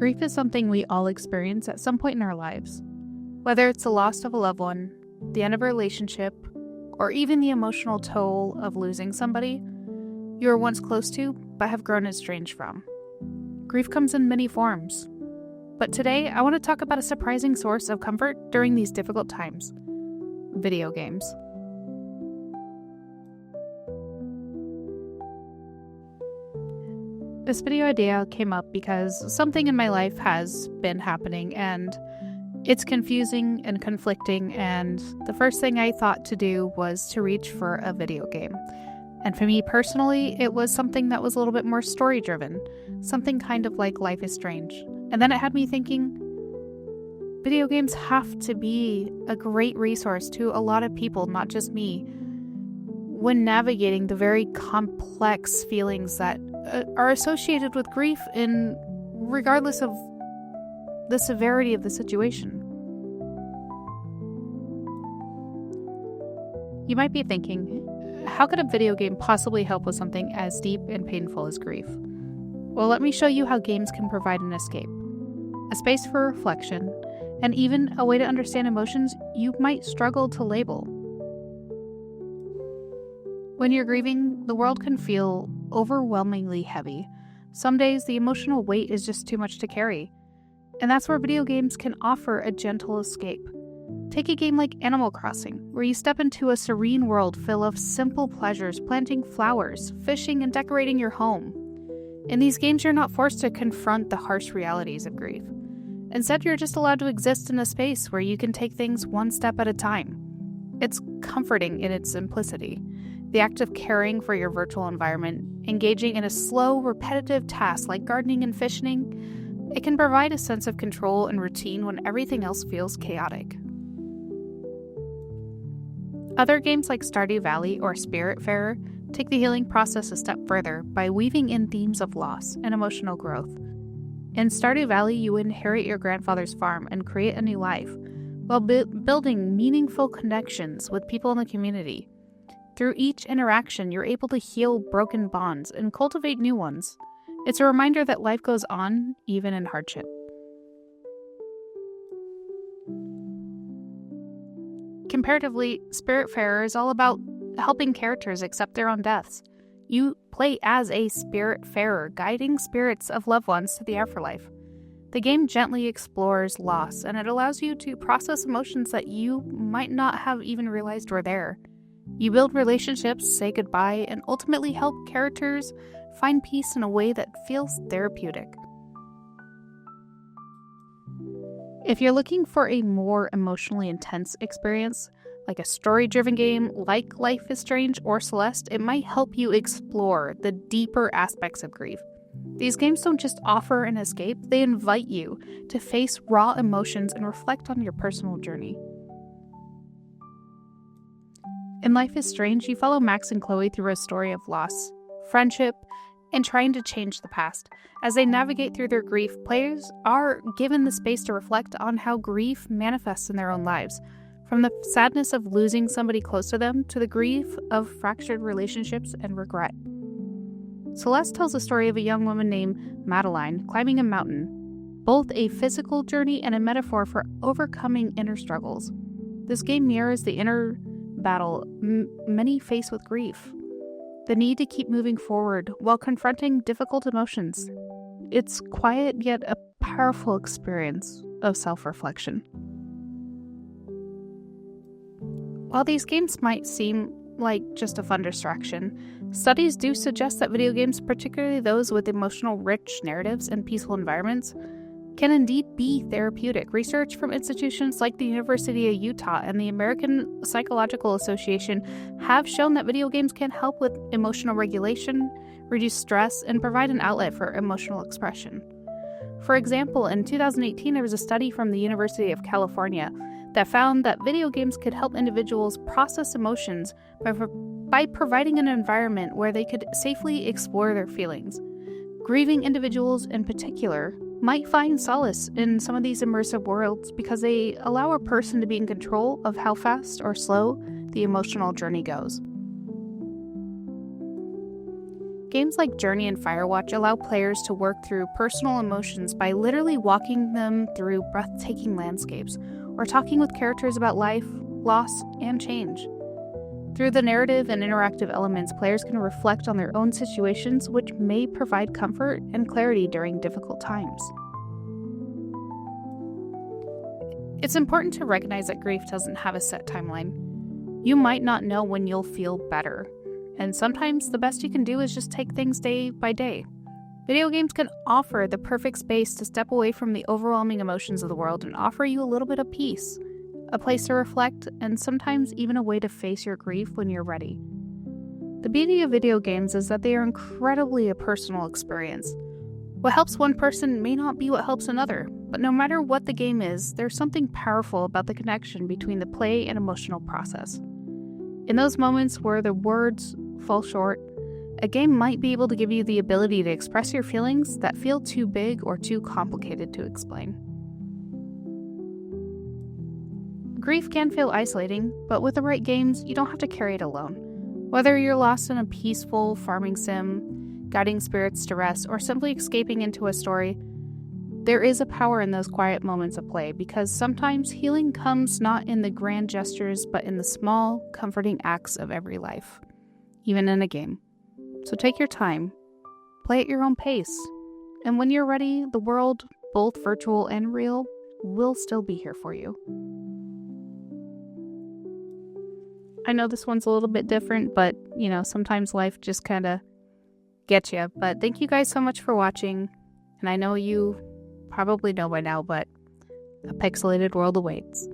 Grief is something we all experience at some point in our lives. Whether it's the loss of a loved one, the end of a relationship, or even the emotional toll of losing somebody you were once close to but have grown estranged from. Grief comes in many forms. But today, I want to talk about a surprising source of comfort during these difficult times: video games. This video idea came up because something in my life has been happening and it's confusing and conflicting, and the first thing I thought to do was to reach for a video game. And for me personally, it was something that was a little bit more story-driven, something kind of like Life is Strange. And then it had me thinking, video games have to be a great resource to a lot of people, not just me, when navigating the very complex feelings that are associated with grief, regardless of the severity of the situation. You might be thinking, how could a video game possibly help with something as deep and painful as grief? Well, let me show you how games can provide an escape, a space for reflection, and even a way to understand emotions you might struggle to label. When you're grieving, the world can feel overwhelmingly heavy. Some days, the emotional weight is just too much to carry. And that's where video games can offer a gentle escape. Take a game like Animal Crossing, where you step into a serene world full of simple pleasures, planting flowers, fishing, and decorating your home. In these games, you're not forced to confront the harsh realities of grief. Instead, you're just allowed to exist in a space where you can take things one step at a time. It's comforting in its simplicity. The act of caring for your virtual environment, engaging in a slow, repetitive task like gardening and fishing, it can provide a sense of control and routine when everything else feels chaotic. Other games like Stardew Valley or Spiritfarer take the healing process a step further by weaving in themes of loss and emotional growth. In Stardew Valley, you inherit your grandfather's farm and create a new life, while building meaningful connections with people in the community. Through each interaction, you're able to heal broken bonds and cultivate new ones. It's a reminder that life goes on, even in hardship. Comparatively, Spiritfarer is all about helping characters accept their own deaths. You play as a Spiritfarer, guiding spirits of loved ones to the afterlife. The game gently explores loss, and it allows you to process emotions that you might not have even realized were there. You build relationships, say goodbye, and ultimately help characters find peace in a way that feels therapeutic. If you're looking for a more emotionally intense experience, like a story-driven game like Life is Strange or Celeste, it might help you explore the deeper aspects of grief. These games don't just offer an escape, they invite you to face raw emotions and reflect on your personal journey. In Life is Strange, you follow Max and Chloe through a story of loss, friendship, and trying to change the past. As they navigate through their grief, players are given the space to reflect on how grief manifests in their own lives, from the sadness of losing somebody close to them to the grief of fractured relationships and regret. Celeste tells the story of a young woman named Madeline climbing a mountain, both a physical journey and a metaphor for overcoming inner struggles. This game mirrors the inner battle many face with grief, the need to keep moving forward while confronting difficult emotions. It's quiet yet a powerful experience of self-reflection. While these games might seem like just a fun distraction, studies do suggest that video games, particularly those with emotional rich narratives and peaceful environments, can indeed be therapeutic. Research from institutions like the University of Utah and the American Psychological Association have shown that video games can help with emotional regulation, reduce stress, and provide an outlet for emotional expression. For example, in 2018, there was a study from the University of California that found that video games could help individuals process emotions by providing an environment where they could safely explore their feelings. Grieving individuals in particular might find solace in some of these immersive worlds because they allow a person to be in control of how fast or slow the emotional journey goes. Games like Journey and Firewatch allow players to work through personal emotions by literally walking them through breathtaking landscapes, or talking with characters about life, loss, and change. Through the narrative and interactive elements, players can reflect on their own situations, which may provide comfort and clarity during difficult times. It's important to recognize that grief doesn't have a set timeline. You might not know when you'll feel better, and sometimes the best you can do is just take things day by day. Video games can offer the perfect space to step away from the overwhelming emotions of the world and offer you a little bit of peace, a place to reflect, and sometimes even a way to face your grief when you're ready. The beauty of video games is that they are incredibly a personal experience. What helps one person may not be what helps another, but no matter what the game is, there's something powerful about the connection between the play and emotional process. In those moments where the words fall short, a game might be able to give you the ability to express your feelings that feel too big or too complicated to explain. Grief can feel isolating, but with the right games, you don't have to carry it alone. Whether you're lost in a peaceful farming sim, guiding spirits to rest, or simply escaping into a story, there is a power in those quiet moments of play, because sometimes healing comes not in the grand gestures, but in the small, comforting acts of every life, even in a game. So take your time, play at your own pace, and when you're ready, the world, both virtual and real, will still be here for you. I know this one's a little bit different, but, sometimes life just kind of gets you. But thank you guys so much for watching, and I know you probably know by now, but a pixelated world awaits.